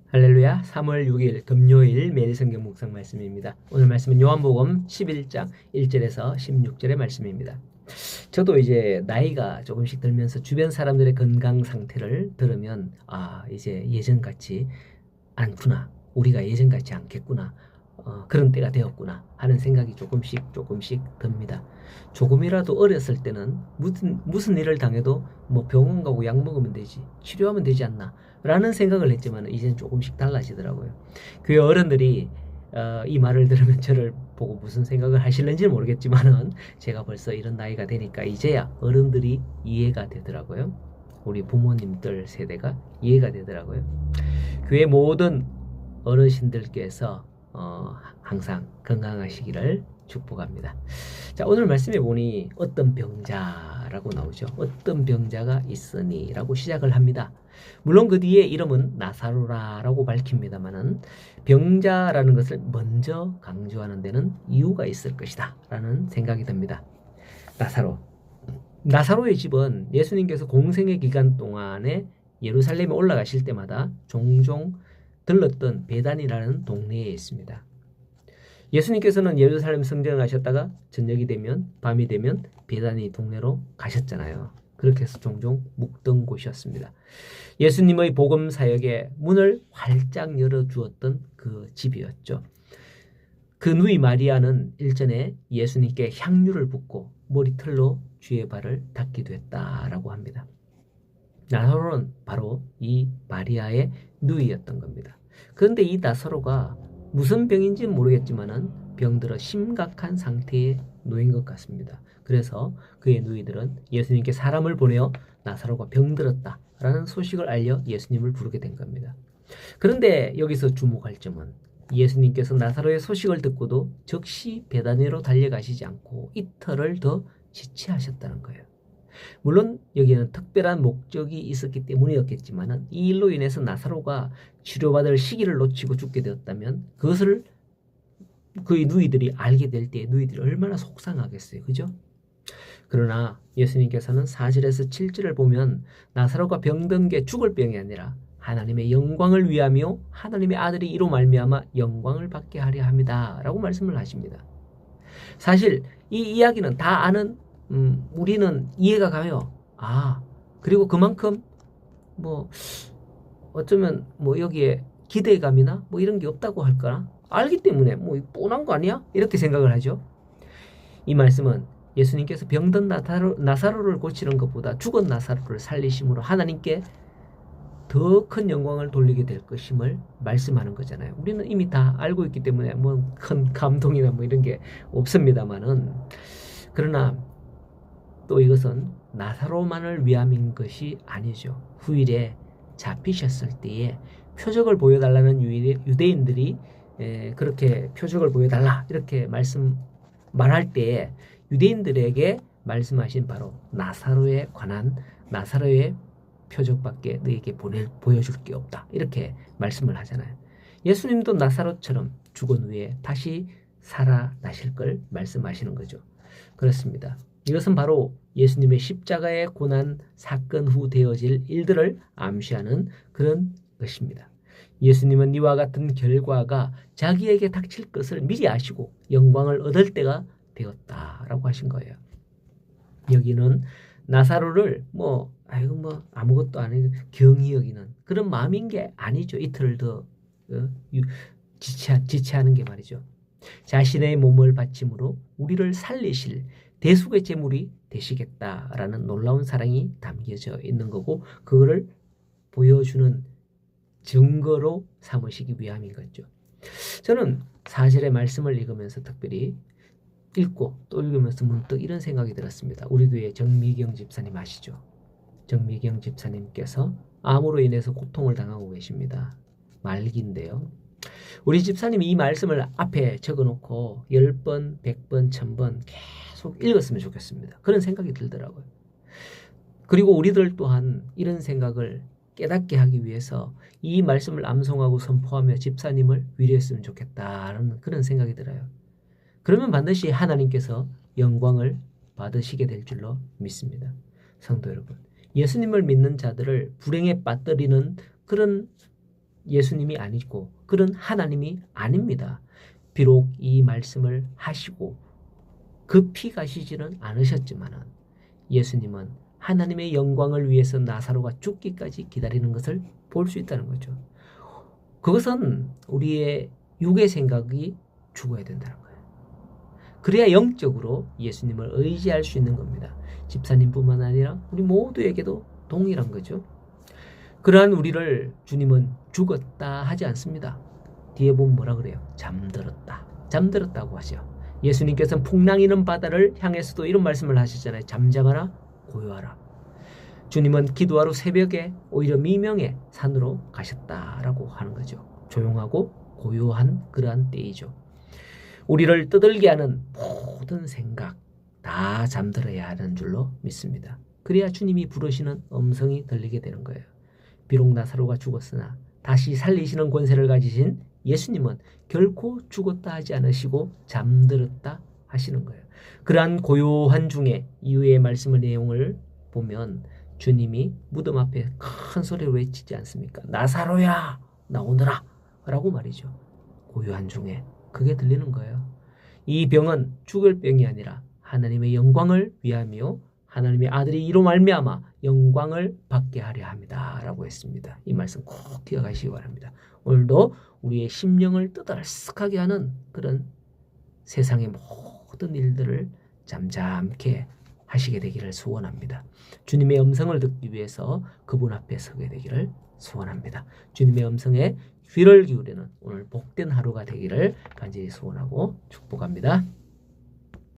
할렐루야. 3월 6일 금요일 매일 성경 묵상 말씀입니다. 오늘 말씀은 요한복음 11장 1절에서 16절의 말씀입니다. 저도 이제 나이가 조금씩 들면서 주변 사람들의 건강 상태를 들으면 이제 예전같이 않구나. 우리가 예전같지 않겠구나. 그런 때가 되었구나 하는 생각이 조금씩 듭니다. 조금이라도 어렸을 때는 무슨 일을 당해도 뭐 병원 가고 약 먹으면 되지, 치료하면 되지 않나 라는 생각을 했지만 이제는 조금씩 달라지더라고요. 교회 어른들이 이 말을 들으면 저를 보고 무슨 생각을 하실는지 모르겠지만은 제가 벌써 이런 나이가 되니까 이제야 어른들이 이해가 되더라고요. 우리 부모님들 세대가 이해가 되더라고요. 교회 모든 어르신들께서 항상 건강하시기를 축복합니다. 자, 오늘 말씀해 보니 어떤 병자라고 나오죠. 어떤 병자가 있으니 라고 시작을 합니다. 물론 그 뒤에 이름은 나사로라라고 밝힙니다만은 병자라는 것을 먼저 강조하는 데는 이유가 있을 것이다 라는 생각이 듭니다. 나사로의 집은 예수님께서 공생의 기간 동안에 예루살렘에 올라가실 때마다 종종 들렀던 베단이라는 동네에 있습니다. 예수님께서는 예루살렘 성전을 하셨다가 저녁이 되면, 밤이 되면 베다니 동네로 가셨잖아요. 그렇게 해서 종종 묵던 곳이었습니다. 예수님의 복음 사역에 문을 활짝 열어주었던 그 집이었죠. 그 누이 마리아는 일전에 예수님께 향유를 붓고 머리털로 주의 발을 닦기도 했다라고 합니다. 나사로는 바로 이 마리아의 누이였던 겁니다. 그런데 이 나사로가 무슨 병인지는 모르겠지만은 병들어 심각한 상태에 놓인 것 같습니다. 그래서 그의 누이들은 예수님께 사람을 보내어 나사로가 병들었다라는 소식을 알려 예수님을 부르게 된 겁니다. 그런데 여기서 주목할 점은 예수님께서 나사로의 소식을 듣고도 즉시 베다니로 달려가시지 않고 이틀을 더 지체하셨다는 거예요. 물론 여기에는 특별한 목적이 있었기 때문이었겠지만 이 일로 인해서 나사로가 치료받을 시기를 놓치고 죽게 되었다면 그것을 그의 누이들이 알게 될 때 누이들이 얼마나 속상하겠어요. 그죠? 그러나 예수님께서는 4절에서 7절을 보면 나사로가 병든 게 죽을 병이 아니라 하나님의 영광을 위하며 하나님의 아들이 이로 말미암아 영광을 받게 하려 합니다 라고 말씀을 하십니다. 사실 이 이야기는 다 아는 우리는 이해가 가요. 그리고 그만큼 뭐 어쩌면 뭐 여기에 기대감이나 뭐 이런 게 없다고 할까나 알기 때문에 뭐 뻔한 거 아니야? 이렇게 생각을 하죠. 이 말씀은 예수님께서 병든 나사로를 고치는 것보다 죽은 나사로를 살리심으로 하나님께 더 큰 영광을 돌리게 될 것임을 말씀하는 거잖아요. 우리는 이미 다 알고 있기 때문에 뭐 큰 감동이나 뭐 이런 게 없습니다만은 그러나 또 이것은 나사로만을 위함인 것이 아니죠. 후일에 잡히셨을 때에 표적을 보여달라는 유대인들이 그렇게 표적을 보여달라 이렇게 말할 때에 유대인들에게 말씀하신 바로 나사로에 관한 나사로의 표적밖에 너에게 보여줄 게 없다 이렇게 말씀을 하잖아요. 예수님도 나사로처럼 죽은 후에 다시 살아나실 걸 말씀하시는 거죠. 그렇습니다. 이것은 바로 예수님의 십자가의 고난 사건 후 되어질 일들을 암시하는 그런 것입니다. 예수님은 이와 같은 결과가 자기에게 닥칠 것을 미리 아시고 영광을 얻을 때가 되었다라고 하신 거예요. 여기는 나사로를 아무것도 아닌 경히 여기는 그런 마음인 게 아니죠. 이틀을 더 지체하는 게 말이죠. 자신의 몸을 바침으로 우리를 살리실 대속의 제물이 되시겠다라는 놀라운 사랑이 담겨져 있는 거고 그거를 보여주는 증거로 삼으시기 위함인 거죠. 저는 4절의 말씀을 읽으면서 특별히 읽고 또 읽으면서 문득 이런 생각이 들었습니다. 우리 교회 정미경 집사님 아시죠? 정미경 집사님께서 암으로 인해서 고통을 당하고 계십니다. 말기인데요. 우리 집사님이 이 말씀을 앞에 적어놓고 10번, 100번, 1000번 계속 읽었으면 좋겠습니다. 그런 생각이 들더라고요. 그리고 우리들 또한 이런 생각을 깨닫게 하기 위해서 이 말씀을 암송하고 선포하며 집사님을 위로했으면 좋겠다는 그런 생각이 들어요. 그러면 반드시 하나님께서 영광을 받으시게 될 줄로 믿습니다. 성도 여러분, 예수님을 믿는 자들을 불행에 빠뜨리는 그런 예수님이 아니고 그런 하나님이 아닙니다. 비록 이 말씀을 하시고 급히 가시지는 않으셨지만은 예수님은 하나님의 영광을 위해서 나사로가 죽기까지 기다리는 것을 볼 수 있다는 거죠. 그것은 우리의 육의 생각이 죽어야 된다는 거예요. 그래야 영적으로 예수님을 의지할 수 있는 겁니다. 집사님뿐만 아니라 우리 모두에게도 동일한 거죠. 그러한 우리를 주님은 죽었다 하지 않습니다. 뒤에 보면 뭐라 그래요? 잠들었다. 잠들었다고 하죠. 예수님께서는 풍랑이는 바다를 향해서도 이런 말씀을 하시잖아요. 잠잠하라, 고요하라. 주님은 기도하러 새벽에 오히려 미명에 산으로 가셨다라고 하는 거죠. 조용하고 고요한 그러한 때이죠. 우리를 떠들게 하는 모든 생각 다 잠들어야 하는 줄로 믿습니다. 그래야 주님이 부르시는 음성이 들리게 되는 거예요. 비록 나사로가 죽었으나 다시 살리시는 권세를 가지신 예수님은 결코 죽었다 하지 않으시고 잠들었다 하시는 거예요. 그러한 고요한 중에 이후의 말씀의 내용을 보면 주님이 무덤 앞에 큰 소리로 외치지 않습니까? 나사로야 나오너라 라고 말이죠. 고요한 중에 그게 들리는 거예요. 이 병은 죽을 병이 아니라 하나님의 영광을 위하며 하나님의 아들이 이로 말미암아 영광을 받게 하려 합니다 라고 했습니다. 이 말씀 꼭 기억하시기 바랍니다. 오늘도 우리의 심령을 떠들썩하게 하는 그런 세상의 모든 일들을 잠잠케 하시게 되기를 소원합니다. 주님의 음성을 듣기 위해서 그분 앞에 서게 되기를 소원합니다. 주님의 음성에 귀를 기울이는 오늘 복된 하루가 되기를 간절히 소원하고 축복합니다.